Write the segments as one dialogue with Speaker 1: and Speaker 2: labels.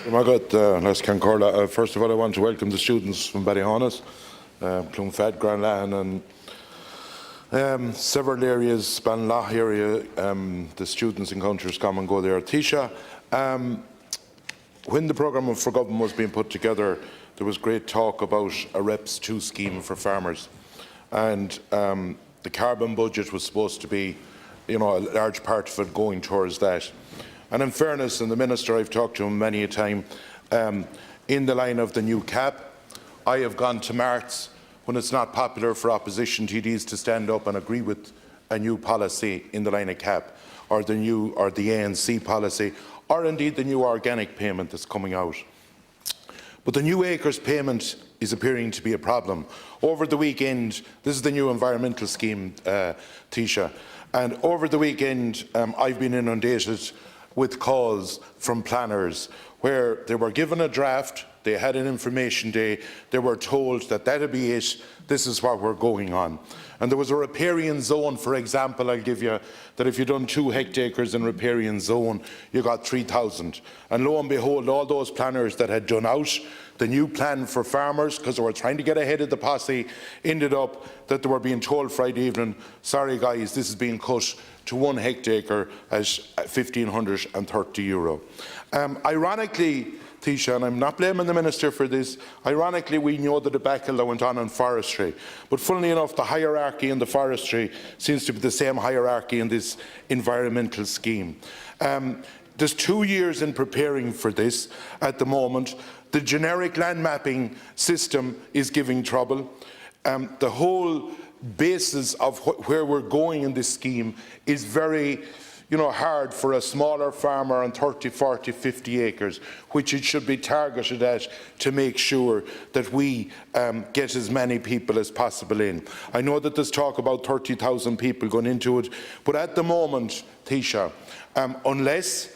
Speaker 1: First of all, I want to welcome the students from Ballyhonus, Clonfad, Granlahan and several areas, Banlaw area, the students in countries come and go there. Taoiseach, when the programme for government was being put together, there was great talk about a REPS 2 scheme for farmers, and the carbon budget was supposed to be, a large part of it going towards that. And in fairness, and the Minister, I've talked to him many a time, in the line of the new cap, I have gone to Marts when it's not popular for opposition TDs to stand up and agree with a new policy in the line of cap, or the ANC policy, or indeed the new organic payment that's coming out. But the new acres payment is appearing to be a problem. Over the weekend, this is the new environmental scheme, Taoiseach, and over the weekend I've been inundated with calls from planners where they were given a draft, they had an information day, they were told that that'll be it, this is what we're going on. And there was a riparian zone, for example, I'll give you, that if you'd done 2 hectares in riparian zone, you got 3,000. And lo and behold, all those planners that had done out the new plan for farmers, because they were trying to get ahead of the posse, ended up that they were being told Friday evening, sorry guys, this is being cut to 1 hectare at €1,530. Ironically, Taoiseach, and I'm not blaming the Minister for this, ironically we know the debacle that went on in forestry, but funnily enough the hierarchy in the forestry seems to be the same hierarchy in this environmental scheme. There's 2 years in preparing for this at the moment. The generic land mapping system is giving trouble. The whole basis of where we're going in this scheme is very hard for a smaller farmer on 30, 40, 50 acres, which it should be targeted at to make sure that we get as many people as possible in. I know that there's talk about 30,000 people going into it, but at the moment, Taoiseach, unless,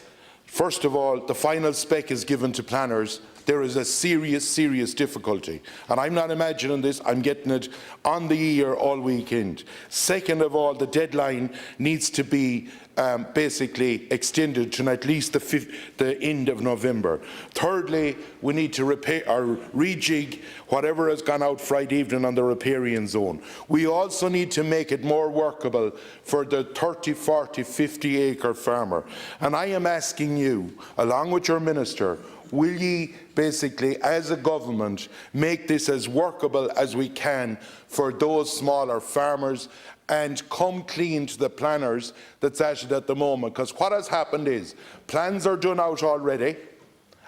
Speaker 1: first of all, the final spec is given to planners, there is a serious difficulty. And I'm not imagining this, I'm getting it on the ear all weekend. Second of all, the deadline needs to be basically extended to at least the end of November. Thirdly, we need to repair or rejig whatever has gone out Friday evening on the riparian zone. We also need to make it more workable for the 30, 40, 50 acre farmer. And I am asking you, along with your Minister, will ye basically, as a government, make this as workable as we can for those smaller farmers and come clean to the planners that's at it at the moment? Because what has happened is plans are done out already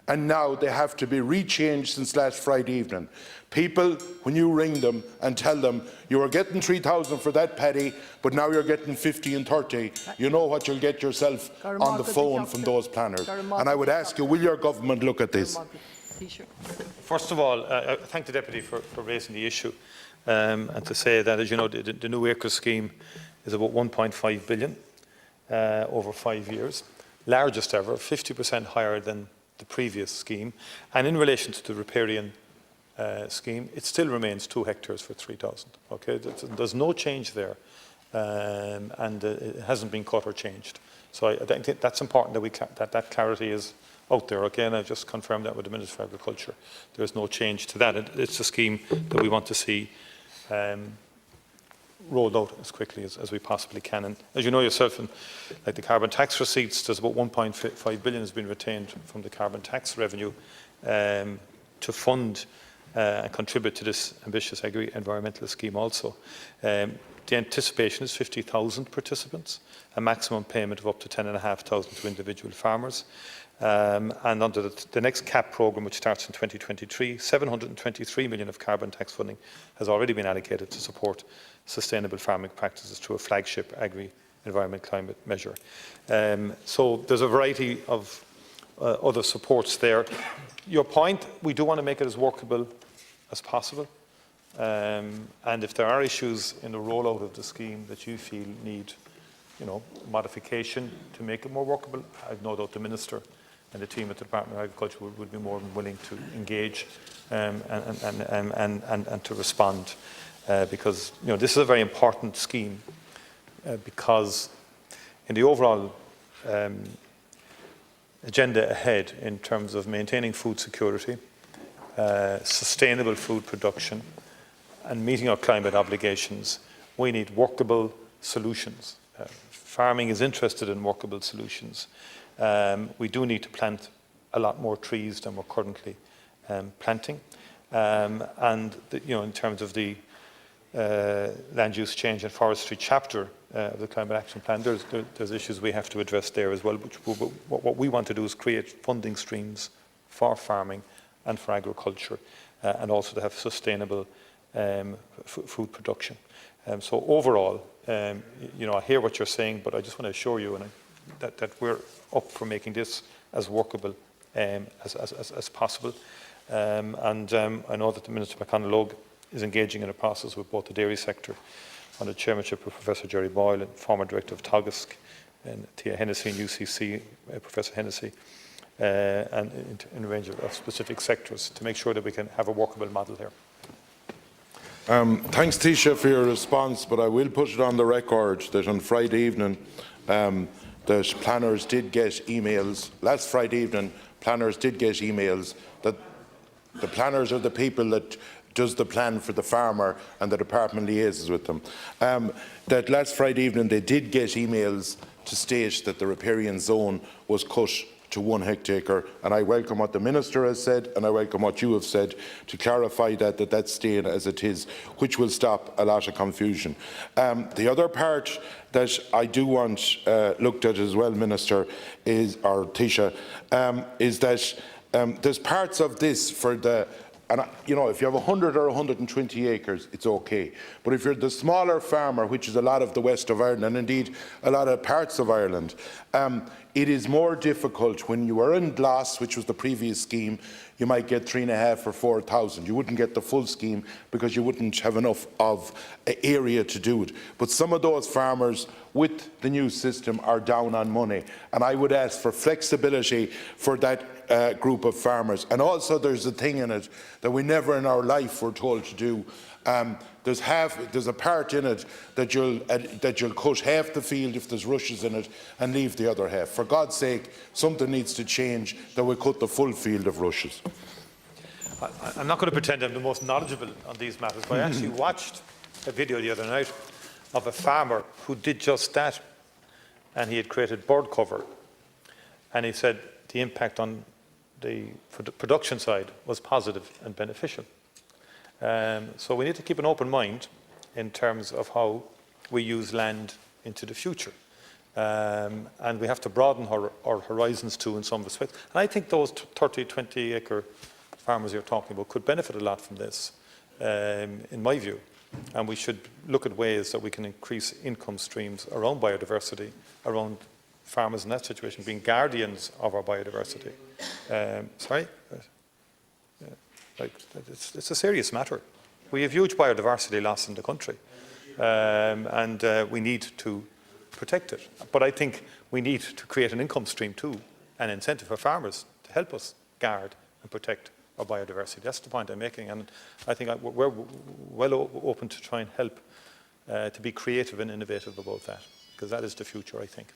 Speaker 1: and now they have to be rechanged since last Friday evening. People, when you ring them and tell them you were getting 3,000 for that paddy, but now you're getting 50 and 30, you know what you'll get yourself on the phone from those planners. And I would ask you, will your government look at this?
Speaker 2: First of all, I thank the Deputy for raising the issue and to say that, as you know, the new acres scheme is about 1.5 billion over 5 years, largest ever, 50% higher than the previous scheme. And in relation to the riparian scheme, it still remains 2 hectares for 3,000. Okay, there's no change there, and it hasn't been cut or changed. So I think that's important that that clarity is out there. Okay, and I just confirmed that with the Minister for Agriculture. There's no change to that. It's a scheme that we want to see rolled out as quickly as we possibly can. And as you know yourself, and like the carbon tax receipts, there's about 1.5 billion has been retained from the carbon tax revenue to fund and contribute to this ambitious environmental scheme also. The anticipation is 50,000 participants, a maximum payment of up to 10,500 to individual farmers. And under the next CAP programme, which starts in 2023, 723 million of carbon tax funding has already been allocated to support sustainable farming practices through a flagship agri-environment climate measure. So there's a variety of other supports there. Your point, we do want to make it as workable as possible. And if there are issues in the rollout of the scheme that you feel need modification to make it more workable, I've no doubt the Minister and the team at the Department of Agriculture would be more than willing to engage and to respond, because this is a very important scheme, because in the overall agenda ahead in terms of maintaining food security, sustainable food production, and meeting our climate obligations, we need workable solutions. Farming is interested in workable solutions. We do need to plant a lot more trees than we're currently planting. In terms of the land use change and forestry chapter of the Climate Action Plan, there's issues we have to address there as well. What we want to do is create funding streams for farming and for agriculture, and also to have sustainable food production. So overall, I hear what you're saying, but I just want to assure you that we're up for making this as workable as possible. I know that the Minister McConalogue is engaging in a process with both the dairy sector under the chairmanship of Professor Jerry Boyle, and former director of Teagasc, and Tia Hennessy and UCC, Professor Hennessy, and in a range of specific sectors to make sure that we can have a workable model here.
Speaker 1: Thanks, Taoiseach, for your response, but I will put it on the record that on Friday evening, that planners did get emails. Last Friday evening, planners did get emails that the planners are the people that does the plan for the farmer, and the department liaises with them. That last Friday evening they did get emails to state that the riparian zone was cut to 1 hectare, and I welcome what the Minister has said, and I welcome what you have said to clarify that's staying as it is, which will stop a lot of confusion. The other part that I do want looked at as well, Minister, or Taoiseach, is that there's parts of this for the. And if you have 100 or 120 acres, it's okay. But if you're the smaller farmer, which is a lot of the west of Ireland, and indeed a lot of parts of Ireland, it is more difficult when you are in Gloss, which was the previous scheme. You might get 3,500 or 4,000. You wouldn't get the full scheme because you wouldn't have enough of area to do it. But some of those farmers with the new system are down on money, and I would ask for flexibility for that group of farmers. And also there's a thing in it that we never in our life were told to do. There's a part in it that you'll cut half the field if there's rushes in it and leave the other half. For God's sake, something needs to change that we cut the full field of rushes.
Speaker 2: I'm not going to pretend I'm the most knowledgeable on these matters, but I actually watched a video the other night of a farmer who did just that, and he had created bird cover, and he said the impact on the production side was positive and beneficial. So we need to keep an open mind in terms of how we use land into the future. And we have to broaden our horizons too in some respects. And I think those 30, 20 acre farmers you're talking about could benefit a lot from this, in my view. And we should look at ways that we can increase income streams around biodiversity, around farmers in that situation being guardians of our biodiversity. It's a serious matter. We have huge biodiversity loss in the country, and we need to protect it. But I think we need to create an income stream too, an incentive for farmers to help us guard and protect our biodiversity. That's the point I'm making, and I think we're well open to try and help to be creative and innovative about that, because that is the future, I think.